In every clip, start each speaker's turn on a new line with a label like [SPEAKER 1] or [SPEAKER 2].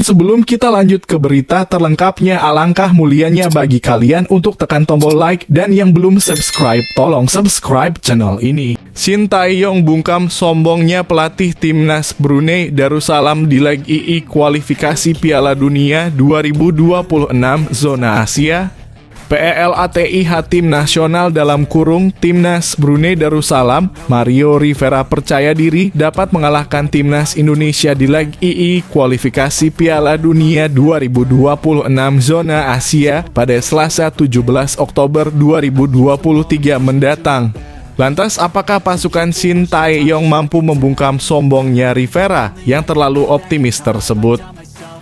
[SPEAKER 1] Sebelum kita lanjut ke berita terlengkapnya, alangkah mulianya bagi kalian untuk tekan tombol like, dan yang belum subscribe, tolong subscribe channel ini. Shin Tae-yong bungkam sombongnya pelatih timnas Brunei Darussalam di leg II kualifikasi Piala Dunia 2026 zona Asia. PELATIH Tim Nasional (Timnas Brunei Darussalam) Mario Rivera percaya diri dapat mengalahkan timnas Indonesia di leg II kualifikasi Piala Dunia 2026 zona Asia pada Selasa 17 Oktober 2023 mendatang. Lantas apakah pasukan Shin Tae-yong mampu membungkam sombongnya Rivera yang terlalu optimis tersebut?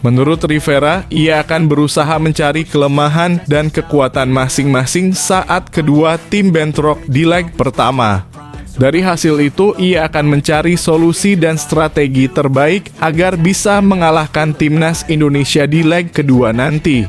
[SPEAKER 1] Menurut Rivera, ia akan berusaha mencari kelemahan dan kekuatan masing-masing saat kedua tim bentrok di leg pertama. Dari hasil itu, ia akan mencari solusi dan strategi terbaik agar bisa mengalahkan timnas Indonesia di leg kedua nanti.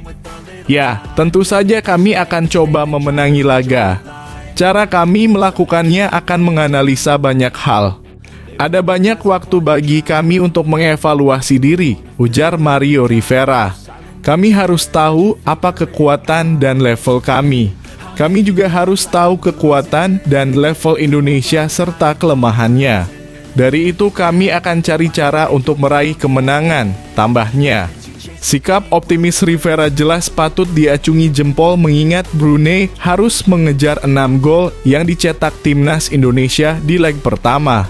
[SPEAKER 1] Ya, tentu saja kami akan coba memenangi laga. Cara kami melakukannya akan menganalisa banyak hal. Ada banyak waktu bagi kami untuk mengevaluasi diri, ujar Mario Rivera. Kami harus tahu apa kekuatan dan level kami. Kami juga harus tahu kekuatan dan level Indonesia serta kelemahannya. Dari itu kami akan cari cara untuk meraih kemenangan, tambahnya. Sikap optimis Rivera jelas patut diacungi jempol mengingat Brunei harus mengejar 6 gol yang dicetak timnas Indonesia di leg pertama.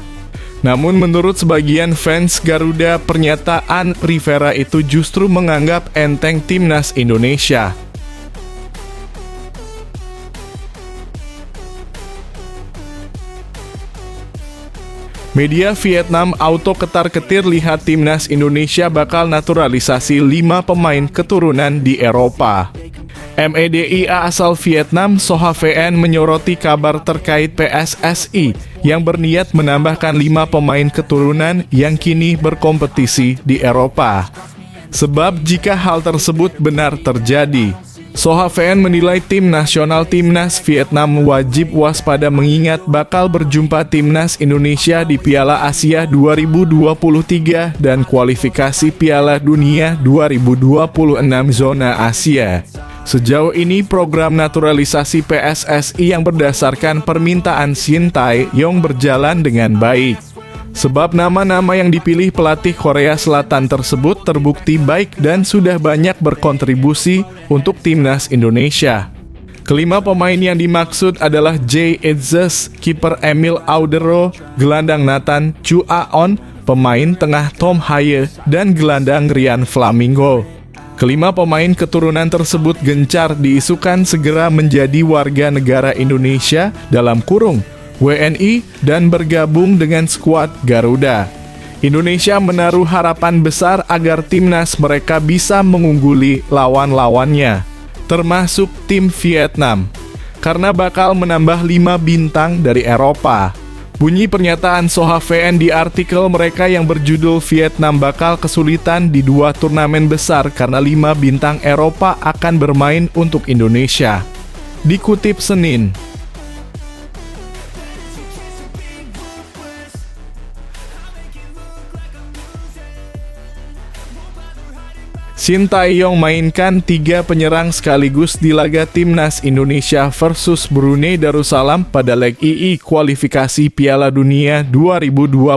[SPEAKER 1] Namun menurut sebagian fans Garuda, pernyataan Rivera itu justru menganggap enteng timnas Indonesia. Media Vietnam auto ketar-ketir lihat timnas Indonesia bakal naturalisasi 5 pemain keturunan di Eropa. Media asal Vietnam Soha VN menyoroti kabar terkait PSSI yang berniat menambahkan 5 pemain keturunan yang kini berkompetisi di Eropa. Sebab jika hal tersebut benar terjadi, Soha VN menilai tim nasional timnas Vietnam wajib waspada mengingat bakal berjumpa timnas Indonesia di Piala Asia 2023 dan kualifikasi Piala Dunia 2026 zona Asia. Sejauh ini program naturalisasi PSSI yang berdasarkan permintaan Shin Tae-yong berjalan dengan baik. Sebab nama-nama yang dipilih pelatih Korea Selatan tersebut terbukti baik dan sudah banyak berkontribusi untuk timnas Indonesia. Kelima pemain yang dimaksud adalah Jay Etzes, kiper Emil Audero, gelandang Nathan Chu Aon, pemain tengah Tom Haye, dan gelandang Rian Flamingo. Kelima pemain keturunan tersebut gencar diisukan segera menjadi warga negara Indonesia (WNI) dan bergabung dengan skuad Garuda. Indonesia menaruh harapan besar agar timnas mereka bisa mengungguli lawan-lawannya, termasuk tim Vietnam, karena bakal menambah 5 bintang dari Eropa. Bunyi pernyataan Soha VN di artikel mereka yang berjudul Vietnam bakal kesulitan di 2 turnamen besar karena 5 bintang Eropa akan bermain untuk Indonesia. Dikutip Senin. Shin Tae-yong mainkan 3 penyerang sekaligus di laga timnas Indonesia versus Brunei Darussalam pada leg II kualifikasi Piala Dunia 2026.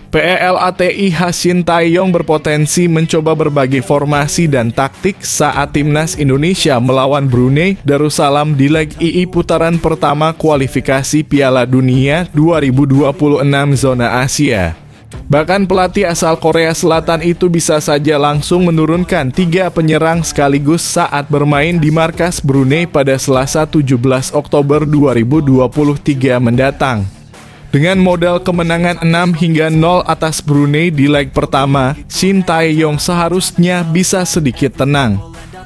[SPEAKER 1] PELATIH Shin Tae-yong berpotensi mencoba berbagai formasi dan taktik saat timnas Indonesia melawan Brunei Darussalam di leg II putaran pertama kualifikasi Piala Dunia 2026 zona Asia. Bahkan pelatih asal Korea Selatan itu bisa saja langsung menurunkan 3 penyerang sekaligus saat bermain di markas Brunei pada Selasa 17 Oktober 2023 mendatang. Dengan modal kemenangan 6-0 atas Brunei di leg pertama, Shin Tae-yong seharusnya bisa sedikit tenang.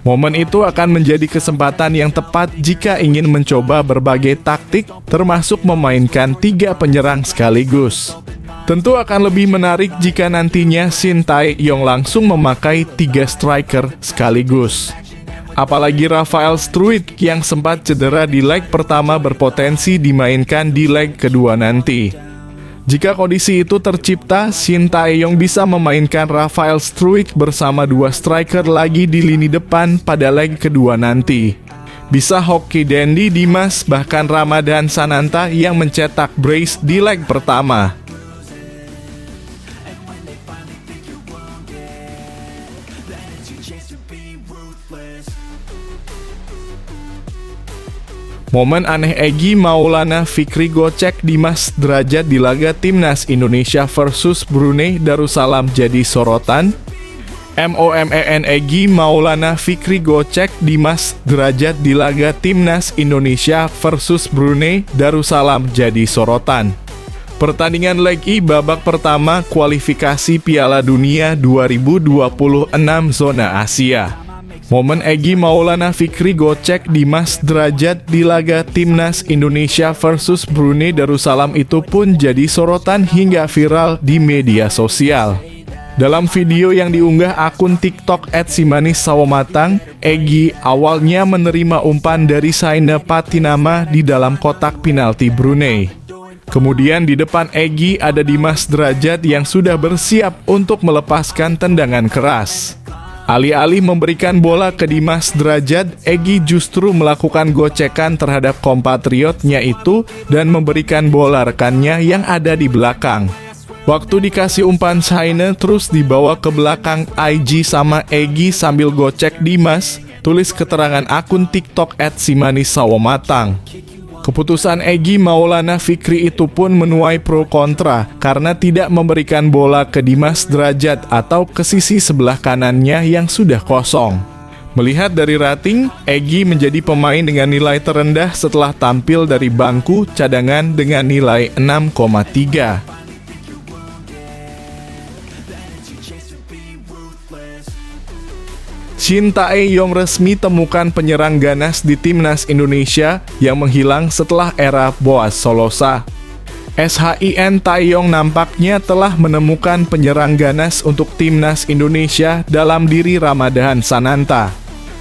[SPEAKER 1] Momen itu akan menjadi kesempatan yang tepat jika ingin mencoba berbagai taktik, termasuk memainkan 3 penyerang sekaligus. Tentu akan lebih menarik jika nantinya Shin Tae-yong langsung memakai 3 striker sekaligus. Apalagi Rafael Struijk yang sempat cedera di leg pertama berpotensi dimainkan di leg kedua nanti. Jika kondisi itu tercipta, Shin Tae-yong bisa memainkan Rafael Struijk bersama dua striker lagi di lini depan pada leg kedua nanti. Bisa Hoki Dendi Dimas bahkan Ramadhan Sananta yang mencetak brace di leg pertama. Momen aneh Egy Maulana Fikri gocek Dimas Derajat di laga Timnas Indonesia versus Brunei Darussalam jadi sorotan. MOMEN Egy Maulana Fikri gocek Dimas Derajat di laga Timnas Indonesia versus Brunei Darussalam jadi sorotan. Pertandingan leg I babak pertama kualifikasi Piala Dunia 2026 zona Asia. Momen Egy Maulana Fikri gocek Dimas Derajat di laga Timnas Indonesia versus Brunei Darussalam itu pun jadi sorotan hingga viral di media sosial. Dalam video yang diunggah akun TikTok @simanissawomatang, Egy awalnya menerima umpan dari Saina Patinama di dalam kotak penalti Brunei. Kemudian di depan Egy ada Dimas Derajat yang sudah bersiap untuk melepaskan tendangan keras. Alih-alih memberikan bola ke Dimas Derajat, Egy justru melakukan gocekan terhadap kompatriotnya itu dan memberikan bola rekannya yang ada di belakang. Waktu dikasih umpan Saina terus dibawa ke belakang IG sama Egy sambil gocek Dimas, tulis keterangan akun TikTok @simanissawomatang. Keputusan Egy Maulana Fikri itu pun menuai pro kontra karena tidak memberikan bola ke Dimas Derajat atau ke sisi sebelah kanannya yang sudah kosong. Melihat dari rating, Egy menjadi pemain dengan nilai terendah setelah tampil dari bangku cadangan dengan nilai 6,3. Shin Tae-yong resmi temukan penyerang ganas di Timnas Indonesia yang menghilang setelah era Boaz Solosa. Shin Tae-yong nampaknya telah menemukan penyerang ganas untuk Timnas Indonesia dalam diri Ramadhan Sananta.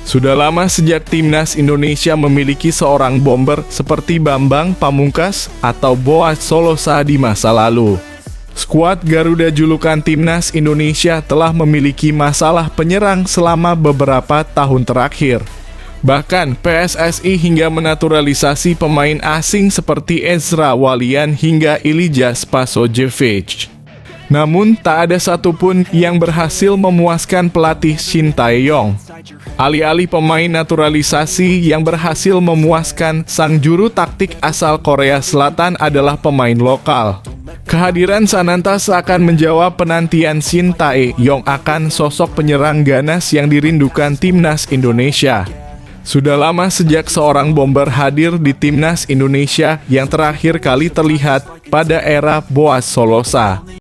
[SPEAKER 1] Sudah lama sejak Timnas Indonesia memiliki seorang bomber seperti Bambang Pamungkas atau Boaz Solosa di masa lalu. Skuad Garuda julukan Timnas Indonesia telah memiliki masalah penyerang selama beberapa tahun terakhir. Bahkan PSSI hingga menaturalisasi pemain asing seperti Ezra Walian hingga Ilija Spasojevic. Namun tak ada satupun yang berhasil memuaskan pelatih Shin Tae-yong. Alih-alih pemain naturalisasi yang berhasil memuaskan, sang juru taktik asal Korea Selatan adalah pemain lokal. Kehadiran Sananta seakan menjawab penantian Shin Tae-yong akan sosok penyerang ganas yang dirindukan Timnas Indonesia. Sudah lama sejak seorang bomber hadir di Timnas Indonesia yang terakhir kali terlihat pada era Boaz Solosa.